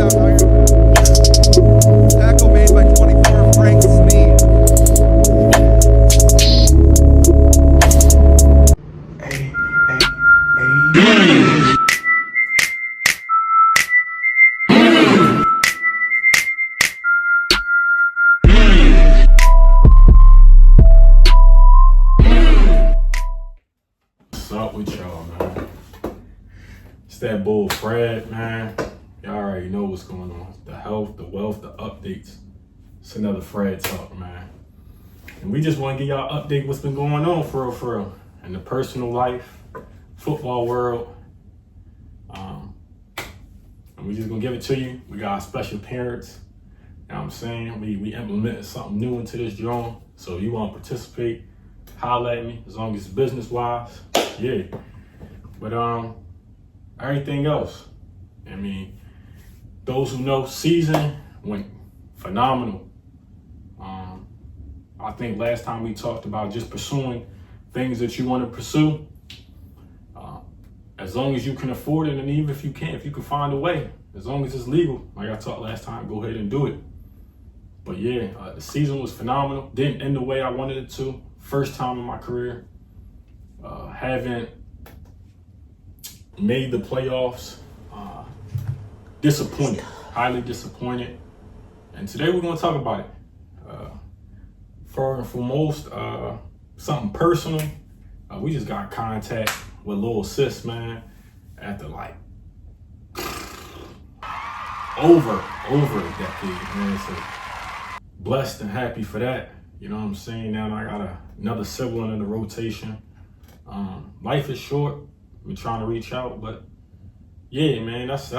Tackle made by 24, Frank Snead. What's up with y'all, man? It's that bull Fred, man. Y'all already know what's going on. The health, the wealth, the updates. It's another Fred talk, man. And we just want to give y'all an update what's been going on for real. In the personal life, football world. And we just gonna give it to you. We got our special parents. You know what I'm saying? We implemented something new into this drone. So if you want to participate, holla at me as long as it's business wise. Yeah. But everything else, I mean, those who know, season went phenomenal. I think last time we talked about just pursuing things that you want to pursue. As long as you can afford it, and even if you can't, if you can find a way, as long as it's legal, like I talked last time, go ahead and do it. But yeah, the season was phenomenal. Didn't end the way I wanted it to. First time in my career. Haven't made the playoffs. Disappointed, highly disappointed. And today we're gonna talk about it. For foremost, something personal. We just got contact with Lil Sis, man, after like over a decade, man. So blessed and happy for that. You know what I'm saying? Now I got another sibling in the rotation. Life is short. We're trying to reach out, but yeah, man, that's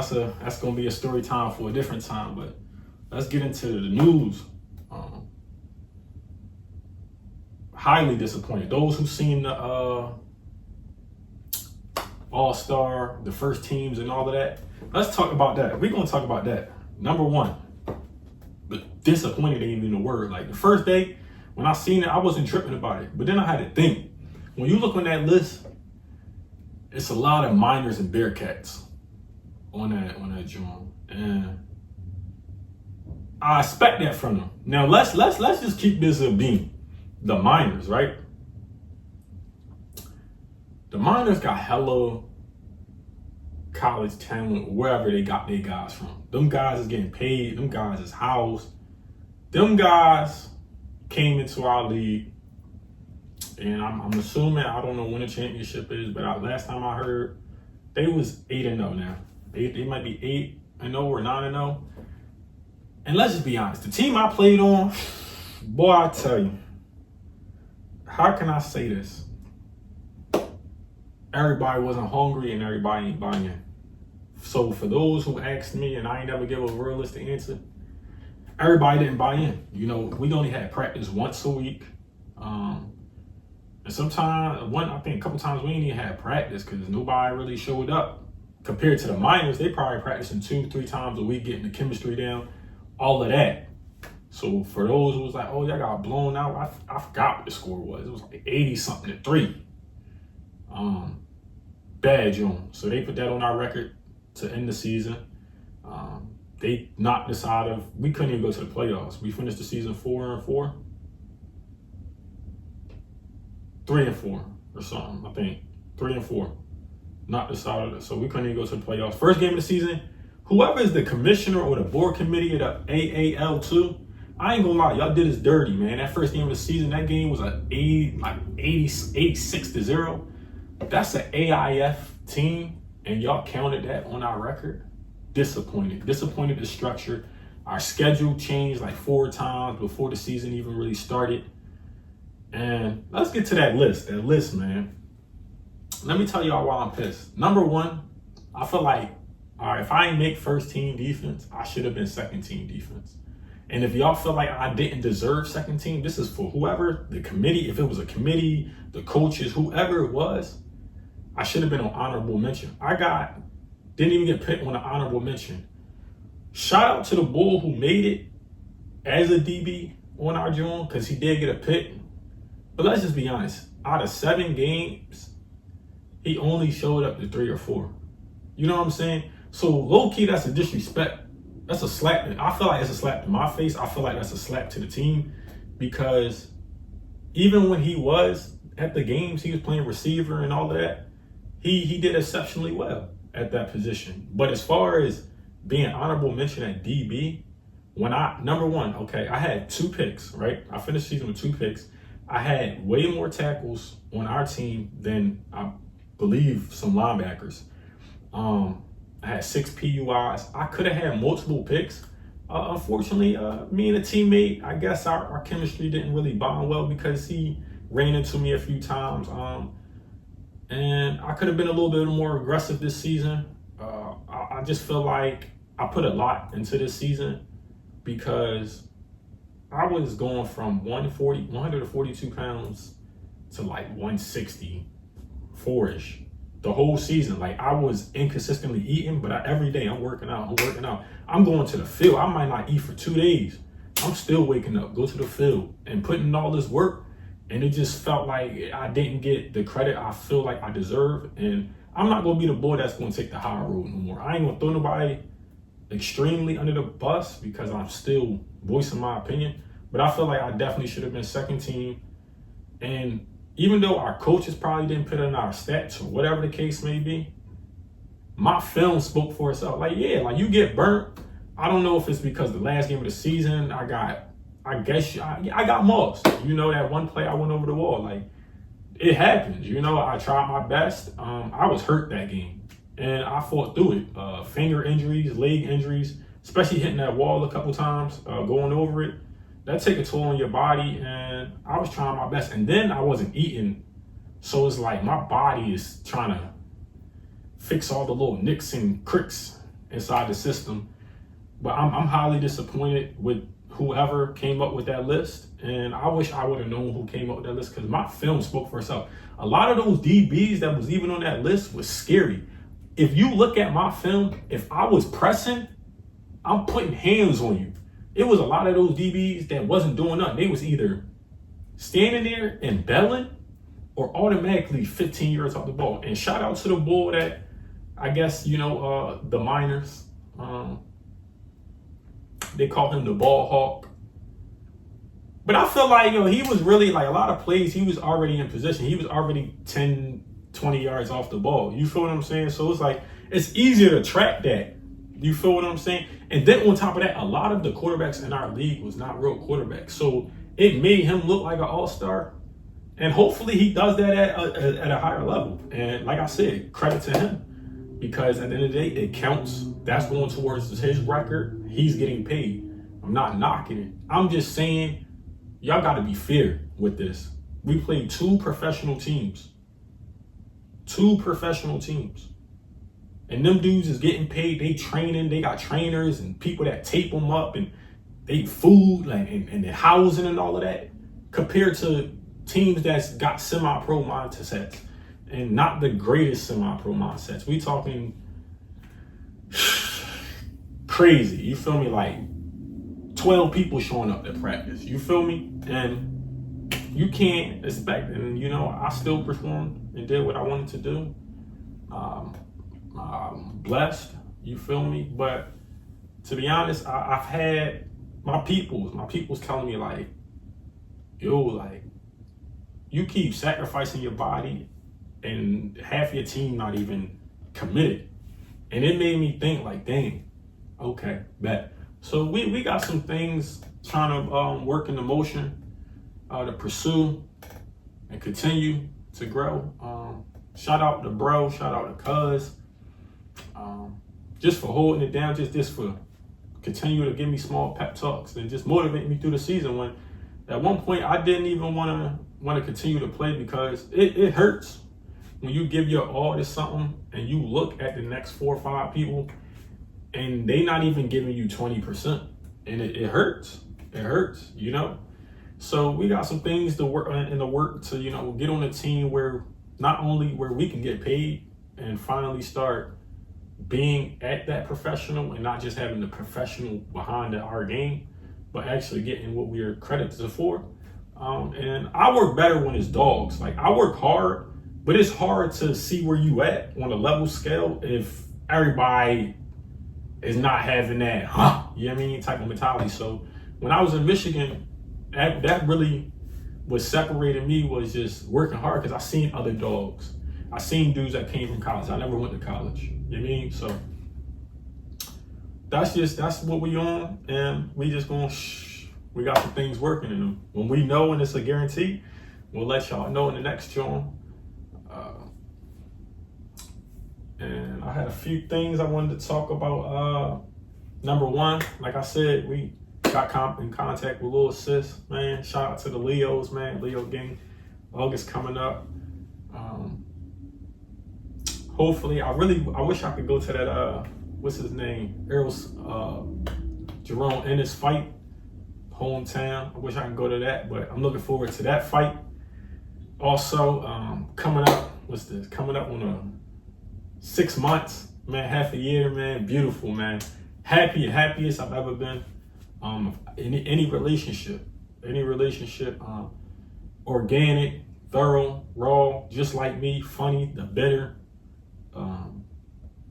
gonna be a story time for a different time. But let's get into the news. Highly disappointed. Those who've seen the All-Star, the first teams and all of that, let's talk about that. We're gonna talk about that. Number one, but disappointed ain't even a word. Like the first day when I seen it, I wasn't tripping about it. But then I had to think. When you look on that list, it's a lot of Miners and Bearcats on that joint, and I expect that from them. Now let's just keep this a beam. The Miners, right? The Miners got hella college talent wherever they got their guys from. Them guys is getting paid. Them guys is housed. Them guys came into our league, and I'm assuming, I don't know when the championship is, but last time I heard, they was 8-0 now. They might be 8-0 or 9-0. And let's just be honest, the team I played on, boy, I tell you, how can I say this? Everybody wasn't hungry and everybody ain't buying. So for those who asked me, and I ain't never give a realistic answer, everybody didn't buy in. You know, we only had practice once a week. And sometimes, I think a couple times we ain't even had practice because nobody really showed up. Compared to the Miners, they probably practicing 2-3 times a week, getting the chemistry down, all of that. So for those who was like, oh, y'all got blown out, I forgot what the score was. It was like 80-something to 3. Bad June. So they put that on our record to end the season. They knocked us out of, we couldn't even go to the playoffs. We finished the season 4-4. 3-4 or something, I think. 3-4. Knocked us out of it. So we couldn't even go to the playoffs. First game of the season, whoever is the commissioner or the board committee of the AAL2, I ain't gonna lie, y'all did us dirty, man. That first game of the season, that game was like 86-0. That's an AIF team, and y'all counted that on our record. Disappointed the structure. Our schedule changed like 4 times before the season even really started. And let's get to that list, man. Let me tell y'all why I'm pissed. Number one, I feel like, all right, if I ain't make first team defense, I should have been second team defense. And if y'all feel like I didn't deserve second team, this is for whoever, the committee, if it was a committee, the coaches, whoever it was, I should have been on honorable mention. Didn't even get picked on an honorable mention. Shout out to the bull who made it as a DB on our joint, because he did get a pick. But let's just be honest, out of 7 games, he only showed up to 3 or 4. You know what I'm saying? So low key, that's a disrespect that's a slap. I feel like it's a slap to my face. I feel like that's a slap to the team, because even when he was at the games, he was playing receiver and all of that. He did exceptionally well at that position. But as far as being honorable mention at DB, number one, okay, I had 2 picks, right? I finished the season with 2 picks. I had way more tackles on our team than I believe some linebackers. I had 6 PUIs. I could have had multiple picks. Unfortunately, me and a teammate, I guess our chemistry didn't really bond well, because he ran into me a few times. And I could have been a little bit more aggressive this season. I just feel like I put a lot into this season, because I was going from 142 pounds to like 164-ish the whole season. Like, I was inconsistently eating, but every day I'm working out. I'm going to the field. I might not eat for 2 days. I'm still waking up, go to the field and putting in all this work. And it just felt like I didn't get the credit I feel like I deserve. And I'm not going to be the boy that's going to take the high road no more. I ain't going to throw nobody extremely under the bus, because I'm still voicing my opinion. But I feel like I definitely should have been second team. And even though our coaches probably didn't put in our stats or whatever the case may be, my film spoke for itself. Like, yeah, like, you get burnt. I don't know if it's because the last game of the season, I got mossed. You know, that one play I went over the wall. Like, it happens. You know, I tried my best. I was hurt that game, and I fought through it. Finger injuries, leg injuries, especially hitting that wall a couple times, going over it. That take a toll on your body, and I was trying my best. And then I wasn't eating, so it's like my body is trying to fix all the little nicks and cricks inside the system. But I'm highly disappointed with whoever came up with that list, and I wish I would have known who came up with that list, because my film spoke for itself. A lot of those DBs that was even on that list was scary. If you look at my film, if I was pressing, I'm putting hands on you. It was a lot of those DBs that wasn't doing nothing. They was either standing there and belling or automatically 15 yards off the ball. And shout out to the boy that, I guess, you know, the minors, they call him the ball hawk. But I feel like, you know, he was really, like, a lot of plays, he was already in position. He was already 10, 20 yards off the ball. You feel what I'm saying? So it's like, it's easier to track that. You feel what I'm saying? And then on top of that, a lot of the quarterbacks in our league was not real quarterbacks. So it made him look like an all-star. And hopefully he does that at a higher level. And like I said, credit to him, because at the end of the day, it counts. That's going towards his record. He's getting paid. I'm not knocking it. I'm just saying, y'all got to be fair with this. We played 2 professional teams. 2 professional teams. And them dudes is getting paid. They training. They got trainers and people that tape them up, and they food and housing and all of that, compared to teams that's got semi-pro mindsets and not the greatest semi-pro mindsets. We talking crazy. You feel me? Like 12 people showing up to practice. You feel me? And you can't expect. And you know, I still performed and did what I wanted to do. I'm blessed, you feel me? But to be honest, I've had my people's telling me, like, yo, like, you keep sacrificing your body and half your team not even committed. And it made me think, like, dang, okay, bet. So we got some things trying to work into motion to pursue and continue to grow. Shout out to bro, shout out to cuz. Just for holding it down, just for continue to give me small pep talks and just motivate me through the season, when at one point I didn't even want to continue to play, because it hurts when you give your all to something and you look at the next 4 or 5 people and they not even giving you 20%, and it hurts. It hurts, you know. So we got some things to work in the work to, you know, get on a team where not only where we can get paid and finally start being at that professional, and not just having the professional behind our game, but actually getting what we are credited for. And I work better when it's dogs. Like, I work hard, but it's hard to see where you at on a level scale if everybody is not having that, you know what I mean, type of mentality. So when I was in Michigan, that really what separated me was just working hard because I seen other dogs. I seen dudes that came from college. I never went to college. You know what I mean? So that's what we on, and we just going we got some things working in them. When we know and it's a guarantee, we'll let y'all know in the next show. And I had a few things I wanted to talk about. Number one, like I said, we got in contact with Lil Sis, man. Shout out to the Leos, man. Leo gang. August coming up. Hopefully, I wish I could go to that, what's his name? Errol's, Jerome Ennis fight, hometown. I wish I could go to that, but I'm looking forward to that fight. Also, coming up on 6 months, man, half a year, man. Beautiful, man. Happiest I've ever been. Any relationship, organic, thorough, raw, just like me, funny, the better,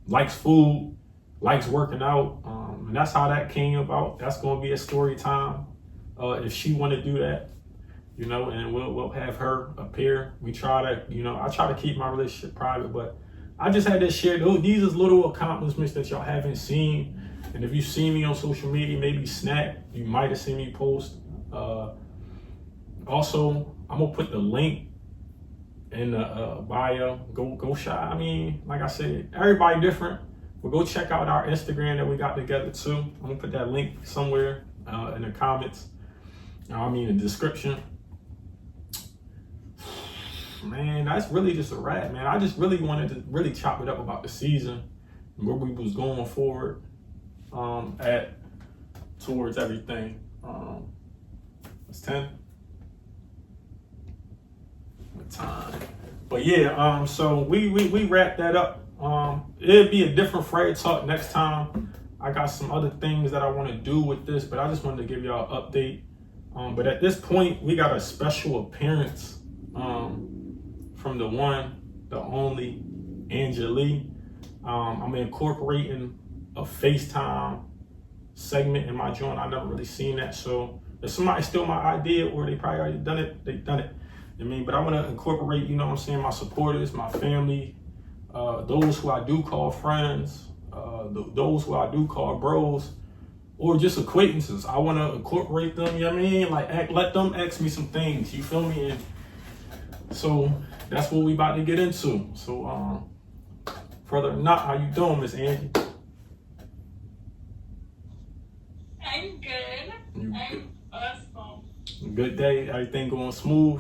likes food, likes working out, and that's how that came about. That's going to be a story time, if she want to do that, you know, and we'll have her appear. We try to, you know, I try to keep my relationship private, but I just had to share these is little accomplishments that y'all haven't seen. And if you see me on social media, maybe Snap, you might have seen me post. Also, I'm gonna put the link in the bio. Go shop. I mean, like I said, everybody different. But go check out our Instagram that we got together too. I'm gonna put that link somewhere in the comments. I mean, in the description. Man, that's really just a wrap, man. I just really wanted to really chop it up about the season, where we was going forward. Towards everything. It's 10. What time? But yeah, so we wrapped that up. It'll be a different Friday Talk next time. I got some other things that I want to do with this, but I just wanted to give y'all an update. But at this point, we got a special appearance from the one, the only Angela. I'm incorporating a FaceTime segment in my joint. I never really seen that. So if somebody steal my idea or they probably already done it, they done it. I mean, but I want to incorporate, you know what I'm saying, my supporters, my family, those who I do call friends, those who I do call bros, or just acquaintances. I want to incorporate them, you know what I mean? Like, let them ask me some things, you feel me? And so that's what we about to get into. So, further than not, how you doing, Miss Angie? I'm good. I'm awesome. Good day. Everything going smooth?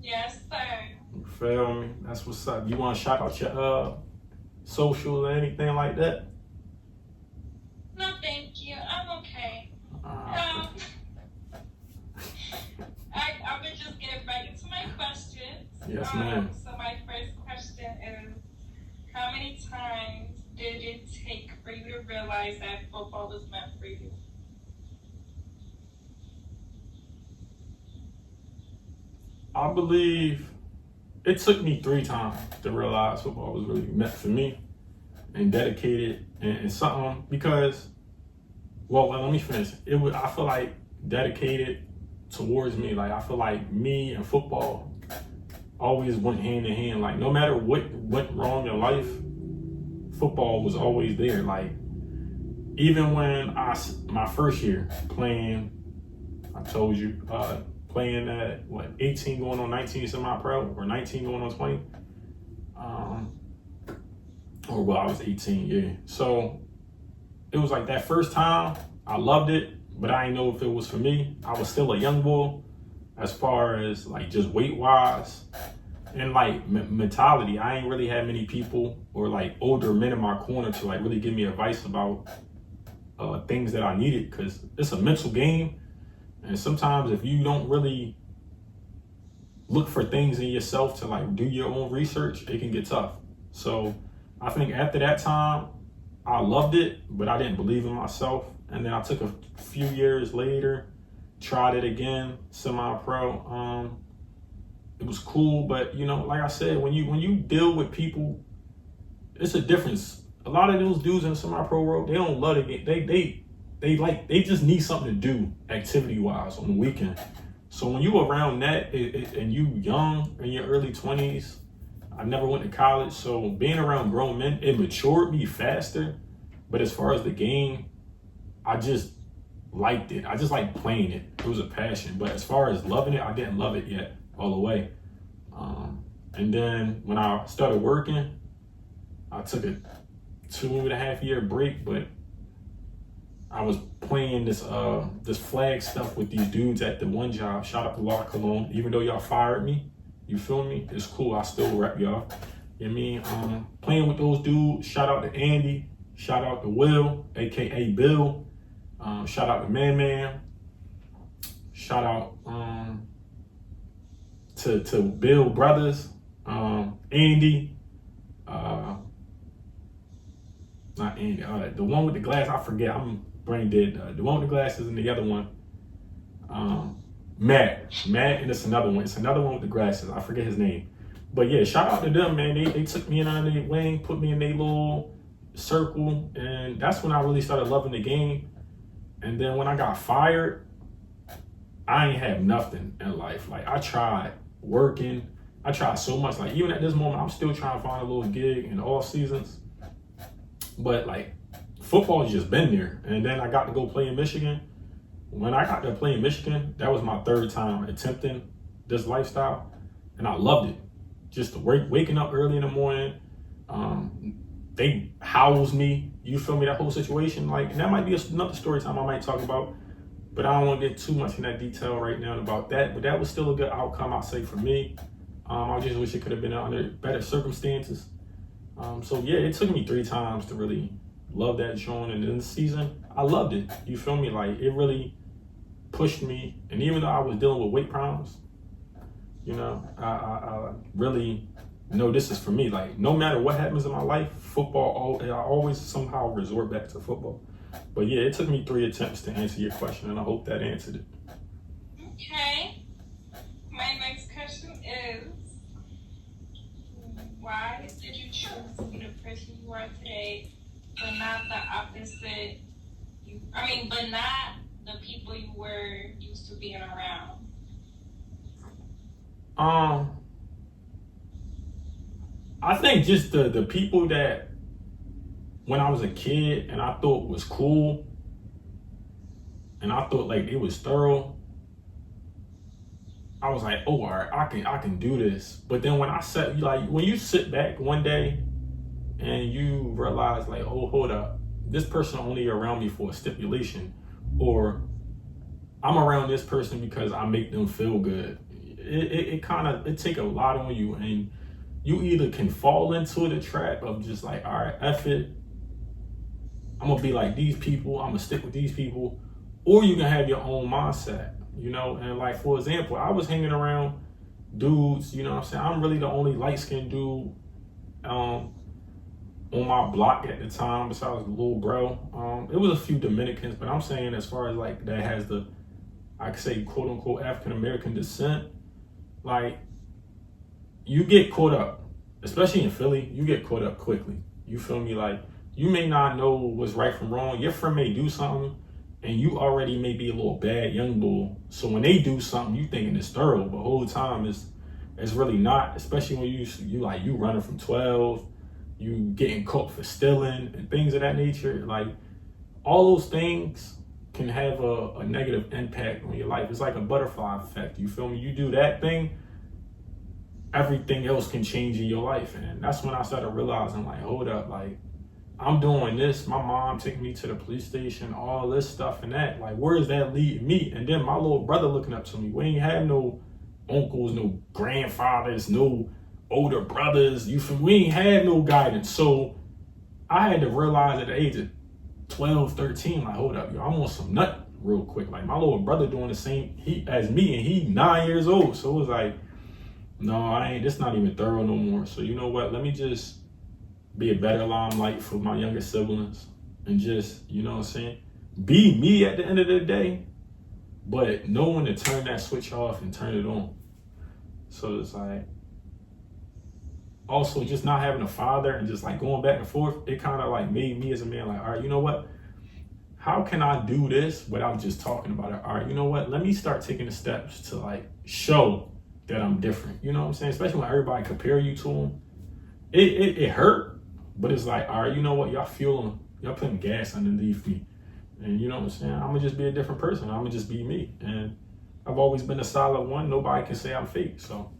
Yes, sir. You feel me? That's what's up. You want to shout out your social or anything like that? No, thank you. I'm okay. I'm gonna just get right into my questions. Yes, ma'am. So my first question is, how many times did it take for you to realize that football was meant for you? I believe it took me 3 times to realize football was really meant for me and dedicated and something because, well, let me finish. I feel like dedicated towards me. Like, I feel like me and football always went hand in hand. Like, no matter what went wrong in life, football was always there. Like, even when my first year playing, I told you, playing at 18 going on 19 semi-pro or 19 going on 20. I was 18, yeah. So it was like that first time, I loved it, but I didn't know if it was for me. I was still a young boy as far as like just weight wise and like mentality. I ain't really had many people or like older men in my corner to like really give me advice about things that I needed, because it's a mental game. And sometimes if you don't really look for things in yourself to like do your own research, it can get tough. So I think after that time, I loved it, but I didn't believe in myself. And then I took a few years later, tried it again, semi-pro. It was cool, but you know, like I said, when you deal with people, it's a difference a lot of those dudes in the semi-pro world, they don't love the game. They just need something to do activity-wise on the weekend. So when you around that and you young in your early 20s, I never went to college, so being around grown men, it matured me faster. But as far as the game, I just liked it. I just like playing it. It was a passion. But as far as loving it, I didn't love it yet all the way. And then when I started working, I took a 2.5 year break, but I was playing this flag stuff with these dudes at the one job. Shout out to La Cologne. Even though y'all fired me, you feel me? It's cool. I still rep y'all. You know what I mean? Playing with those dudes. Shout out to Andy. Shout out to Will, aka Bill. Shout out to Man. Shout out to Bill Brothers, Andy. Not Andy. The one with the glass. I forget. I'm brain dead. The one with the glasses and the other one. Matt, and it's another one. It's another one with the glasses. I forget his name. But yeah, shout out to them, man. They took me in on their wing, put me in their little circle, and that's when I really started loving the game. And then when I got fired, I ain't have nothing in life. Like, I tried working. I tried so much. Like, even at this moment, I'm still trying to find a little gig in all seasons. But like, football's just been there. And then I got to go play in Michigan. When I got to play in Michigan, that was my third time attempting this lifestyle. And I loved it. Just waking up early in the morning. They housed me. You feel me? That whole situation. Like, and that might be another story time I might talk about. But I don't want to get too much in that detail right now about that. But that was still a good outcome, I'll say, for me. I just wish it could have been under better circumstances. So yeah, it took me 3 times to really love that joint. And in the season, I loved it. You feel me? Like, it really pushed me. And even though I was dealing with weight problems, you know, I really know this is for me. Like, no matter what happens in my life, football, I always somehow resort back to football. But yeah, it took me 3 attempts to answer your question, and I hope that answered it. Okay. My next question is, why did you choose to be the person you are today, but not the opposite? But not the people you were used to being around. I think just the people that when I was a kid and I thought was cool, and I thought like it was thorough, I was like, oh, all right, I can do this. But then when when you sit back one day and you realize like, oh, hold up, this person only around me for a stipulation, or I'm around this person because I make them feel good. It take a lot on you, and you either can fall into the trap of just like, all right, F it, I'm gonna be like these people, I'm gonna stick with these people, or you can have your own mindset, you know. And like, for example, I was hanging around dudes, you know what I'm saying? I'm really the only light-skinned dude on my block at the time, besides the little bro. It was a few Dominicans, but I'm saying as far as like that has the, I could say, quote unquote, African-American descent, like, you get caught up, especially in Philly, you get caught up quickly. You feel me? Like, you may not know what's right from wrong. Your friend may do something and you already may be a little bad young bull. So when they do something, you thinking it's thorough, but the whole time it's really not, especially when you running from 12, you getting caught for stealing and things of that nature. Like, all those things can have a negative impact on your life. It's like a butterfly effect. You feel me? You do that thing, everything else can change in your life. And that's when I started realizing, like, hold up, like, I'm doing this, my mom taking me to the police station, all this stuff and that. Like, where is that leading me? And then my little brother looking up to me. We ain't have no uncles, no grandfathers, no older brothers. You feel me? We ain't had no guidance. So I had to realize at the age of 12, 13, like, hold up, yo, I'm on some nut real quick. Like, my little brother doing the same as me, and he 9 years old. So it was like, no, this not even thorough no more. So you know what? Let me just be a better limelight for my younger siblings and just, you know what I'm saying, be me at the end of the day, but know when to turn that switch off and turn it on. So it's like, also just not having a father and just like going back and forth, it kind of like made me as a man like, all right, you know what? How can I do this without just talking about it? All right, you know what? Let me start taking the steps to like show that I'm different. You know what I'm saying? Especially when everybody compare you to them. It hurt, but it's like, all right, you know what? Y'all putting gas underneath me. And you know what I'm saying? I'm gonna just be a different person. I'm gonna just be me. And I've always been a solid one. Nobody can say I'm fake. So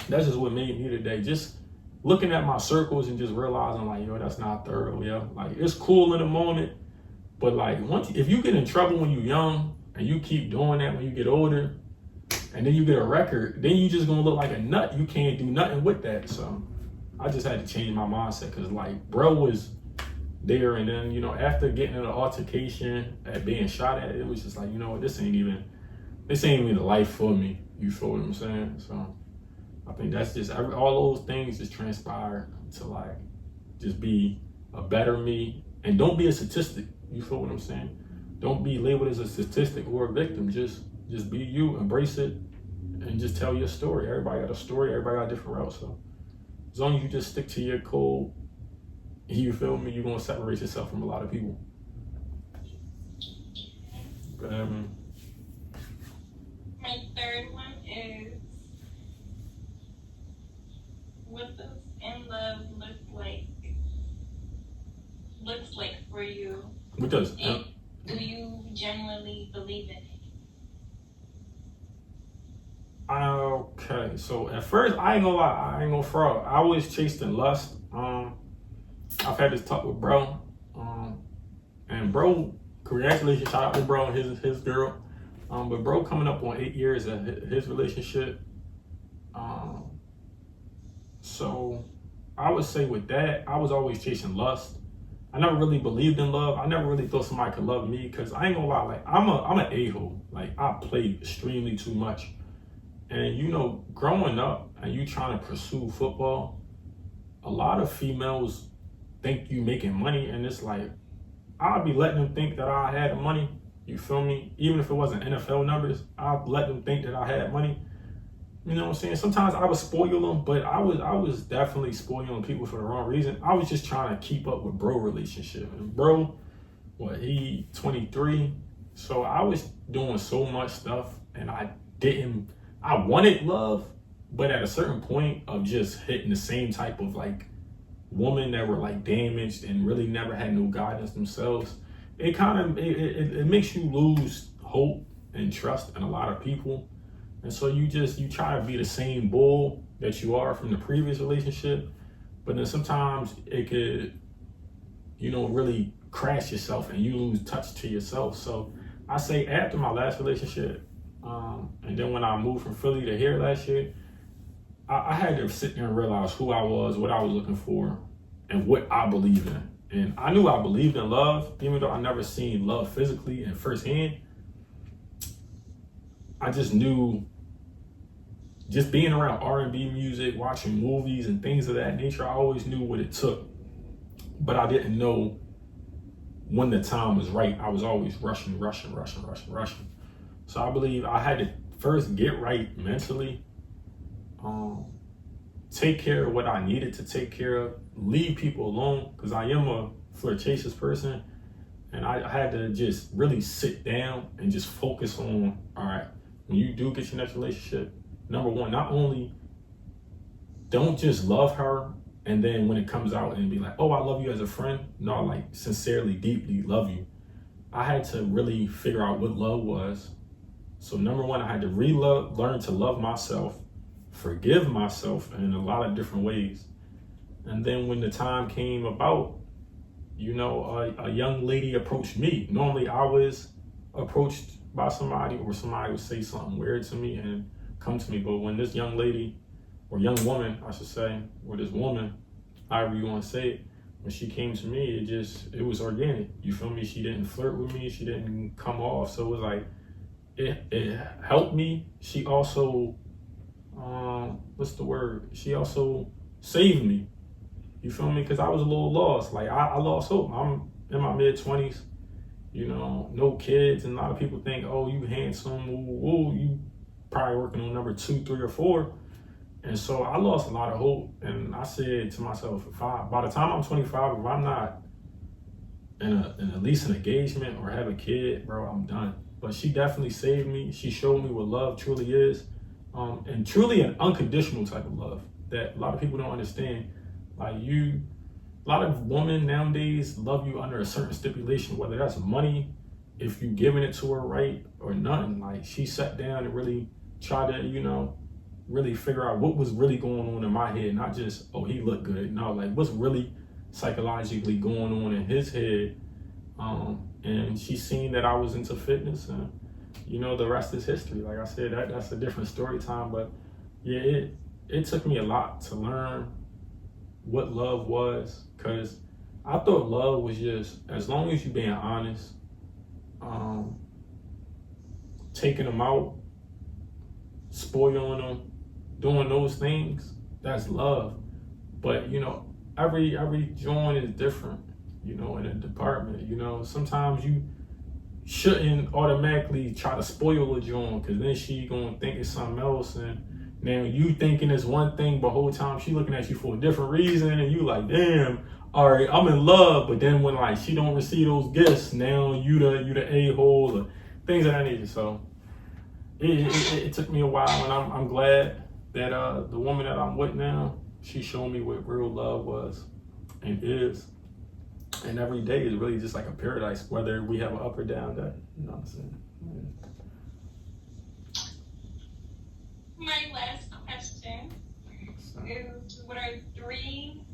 that's just what made me today. Just looking at my circles and just realizing like, yo, that's not thorough, yo. Like it's cool in the moment, but like if you get in trouble when you're young and you keep doing that when you get older, and then you get a record, then you just gonna look like a nut. You can't do nothing with that. So I just had to change my mindset because like bro was there, and then you know after getting in an altercation at being shot at, it was just like, you know what, this ain't even the life for me. You feel what I'm saying? So I think that's just all those things just transpire to like just be a better me, and don't be a statistic. You feel what I'm saying? Don't be labeled as a statistic or a victim. Just be you, embrace it, and just tell your story. Everybody got a story. Everybody got a different route. So as long as you just stick to your code, you feel me, you're gonna separate yourself from a lot of people. My third one is, what does in love looks like for you? What does? And do you genuinely believe in it? Okay, so at first I ain't gonna lie, I ain't gonna fraud. I was chasing lust. I've had this talk with bro, and bro, congratulations, shout out to bro and his girl. But bro coming up on 8 years of his relationship. So I would say with that, I was always chasing lust. I never really believed in love. I never really thought somebody could love me because I ain't gonna lie, like I'm an a-hole. Like I play extremely too much. And you know, growing up and you trying to pursue football, a lot of females think you making money, and it's like I'll be letting them think that I had the money. You feel me? Even if it wasn't NFL numbers, I'll let them think that I had money. You know what I'm saying? Sometimes I would spoil them, but I was definitely spoiling people for the wrong reason. I was just trying to keep up with bro relationship. And bro, he 23. So I was doing so much stuff, and I wanted love, but at a certain point of just hitting the same type of like woman that were like damaged and really never had no guidance themselves, it kind of it makes you lose hope and trust in a lot of people. And so you try to be the same bull that you are from the previous relationship, but then sometimes it could, you know, really crash yourself and you lose touch to yourself. So I say after my last relationship, and then when I moved from Philly to here last year, I had to sit there and realize who I was, what I was looking for, and what I believe in. And I knew I believed in love, even though I never seen love physically and firsthand. I just knew, just being around R&B music, watching movies and things of that nature, I always knew what it took. But I didn't know when the time was right. I was always rushing. So I believe I had to first get right mentally, take care of what I needed to take care of, leave people alone, because I am a flirtatious person. And I had to just really sit down and just focus on, all right, when you do get your next relationship, number one, not only don't just love her, and then when it comes out and be like, oh, I love you as a friend. No, I like sincerely, deeply love you. I had to really figure out what love was. So number one, I had to learn to love myself, forgive myself in a lot of different ways. And then when the time came about, you know, a young lady approached me. Normally I was approached by somebody, or somebody would say something weird to me and come to me. But when this young lady, or young woman, I should say, or this woman, however you want to say it, when she came to me, it was organic. You feel me? She didn't flirt with me. She didn't come off. So it was like, it helped me. She also, She also saved me. You feel me? Because I was a little lost. Like I lost hope. I'm in my mid-20s, you know, no kids, and a lot of people think, oh, you handsome, ooh, you probably working on number 2, 3, or 4. And so I lost a lot of hope. And I said to myself, by the time I'm 25, if I'm not in at least an engagement or have a kid, bro, I'm done. But she definitely saved me. She showed me what love truly is. And truly an unconditional type of love that a lot of people don't understand. Like a lot of women nowadays love you under a certain stipulation, whether that's money, if you giving it to her right or nothing. Like she sat down and really tried to, really figure out what was really going on in my head, not just, oh, he looked good. No, like what's really psychologically going on in his head. And she seen that I was into fitness, and the rest is history. Like I said, that's a different story time. But yeah, it took me a lot to learn what love was, because I thought love was just as long as you being honest, taking them out, spoiling them, doing those things, that's love. But every joint is different, in a department. Sometimes you shouldn't automatically try to spoil a joint, because then she gonna think it's something else, and now you thinking it's one thing, but whole time she looking at you for a different reason, and you like, damn, all right, I'm in love. But then when like she don't receive those gifts, now you the a-hole, or things of that nature. So it took me a while, and I'm glad that the woman that I'm with now, she showed me what real love was and is. And every day is really just like a paradise, whether we have an up or down day. You know what I'm saying? Yeah. My last question is, what are 3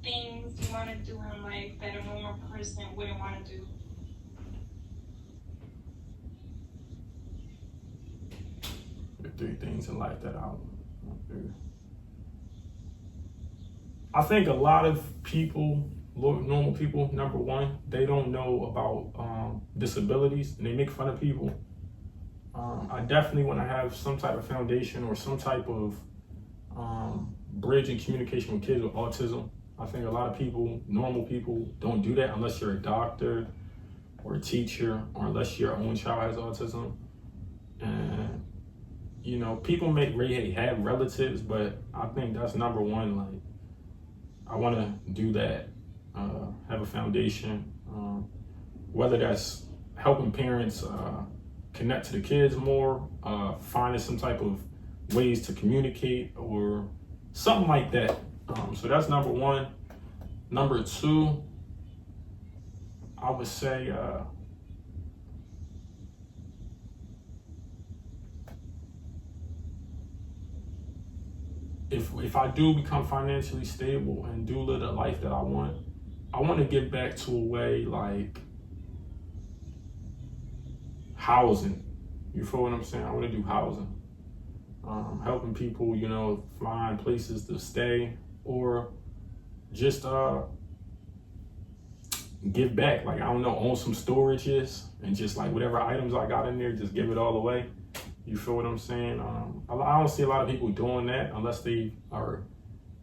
things you want to do in life that a normal person wouldn't want to do? The 3 things in life that I want to do. I think a lot of people, normal people, number one, they don't know about disabilities, and they make fun of people. I definitely want to have some type of foundation or some type of bridge in communication with kids with autism. I think a lot of people, normal people, don't do that unless you're a doctor or a teacher, or unless your own child has autism. And people may really have relatives, but I think that's number one. Like, I want to do that. Have a foundation, whether that's helping parents connect to the kids more, finding some type of ways to communicate or something like that. So that's number one. Number 2, I would say if I do become financially stable and do live the life that I want to get back to a way like housing. You feel what I'm saying? I want to do housing. Helping people, find places to stay, or just give back. Like, I don't know, own some storages, and just like whatever items I got in there, just give it all away. You feel what I'm saying? I don't see a lot of people doing that unless they are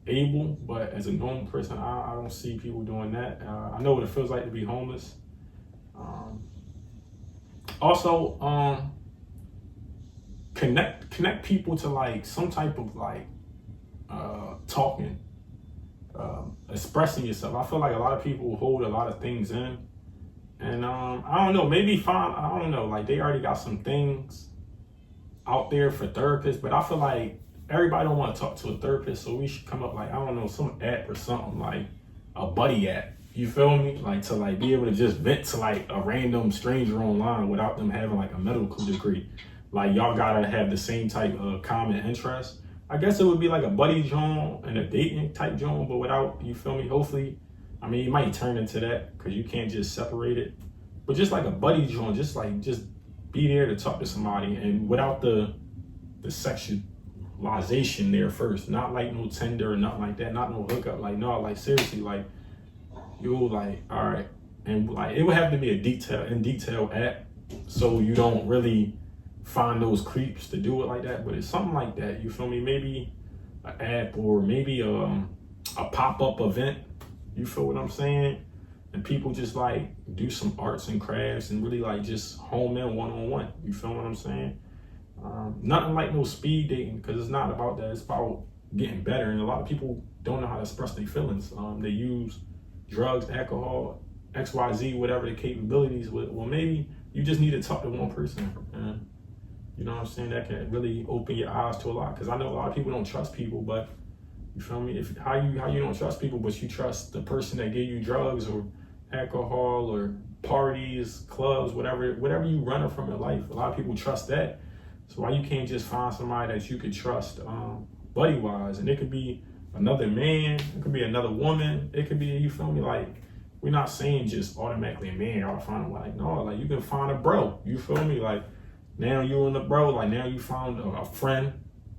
able, but as a normal person, I don't see people doing that. I know what it feels like to be homeless. Also, connect people to like some type of like talking, expressing yourself. I feel like a lot of people hold a lot of things in, and I don't know, maybe I don't know, like they already got some things out there for therapists, but I feel like everybody don't want to talk to a therapist, so we should come up like, I don't know, some app or something, like a buddy app. You feel me? Like to like be able to just vent to like a random stranger online without them having like a medical degree. Like y'all gotta have the same type of common interest. I guess it would be like a buddy joint and a dating type joint, but without, you feel me? Hopefully, I mean, it might turn into that because you can't just separate it. But just like a buddy joint, just be there to talk to somebody, and without the sexualization there first. Not like no Tinder or nothing like that, not no hookup. Like, no, like seriously, like you like, all right. And like it would have to be a in detail app, so you don't really find those creeps to do it like that. But it's something like that, you feel me? Maybe an app, or maybe a pop-up event. You feel what I'm saying? And people just like do some arts and crafts and really like just home in one-on-one. You feel what I'm saying? Nothing like no speed dating, because it's not about that. It's about getting better. And a lot of people don't know how to express their feelings. They use drugs, alcohol, XYZ, whatever the capabilities. Well, maybe you just need to talk to one person. And you know what I'm saying? That can really open your eyes to a lot. Because I know a lot of people don't trust people, but you feel me? How you don't trust people, but you trust the person that gave you drugs or alcohol or parties, clubs, whatever you running from in life. A lot of people trust that. So why you can't just find somebody that you could trust, buddy wise? And it could be another man, it could be another woman, it could be, you feel me? Like, we're not saying just automatically a man ought to find a wife. No, like, you can find a bro. You feel me? Like, now you and the bro, like, now you found a friend,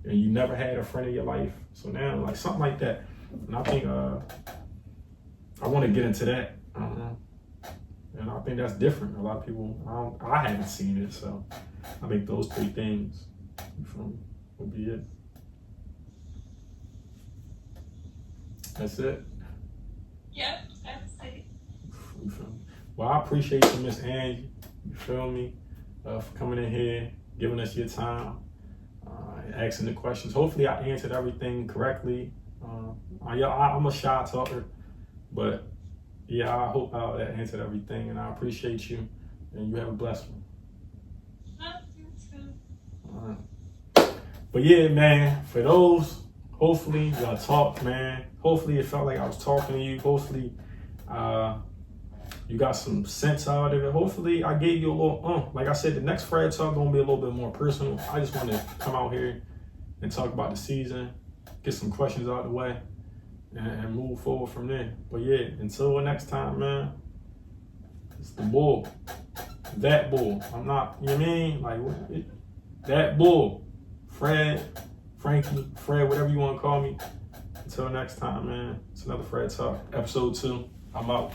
and you never had a friend in your life. So now, like, something like that. And I think I want to get into that. And I think that's different. A lot of people, I haven't seen it. So I think those three things, you feel me, would be it. That's it. Yep, that's it. You feel me? Well, I appreciate you, Miss Angie. You feel me? For coming in here, giving us your time, and asking the questions. Hopefully, I answered everything correctly. I'm a shy talker, but yeah, I hope I answered everything, and I appreciate you. And you have a blessed one. Love you too. All right. But yeah, man, for those, hopefully y'all talked, man. Hopefully it felt like I was talking to you. Hopefully you got some sense out of it. Hopefully I gave you a little, like I said, the next Fred Talk gonna be a little bit more personal. I just want to come out here and talk about the season, get some questions out of the way, and move forward from there. But yeah, until next time, man, it's the bull. That bull. I'm not, you know what I mean? Like, that bull. Fred, Frankie, Fred, whatever you want to call me. Until next time, man. It's another Fred Talk, episode 2. I'm out.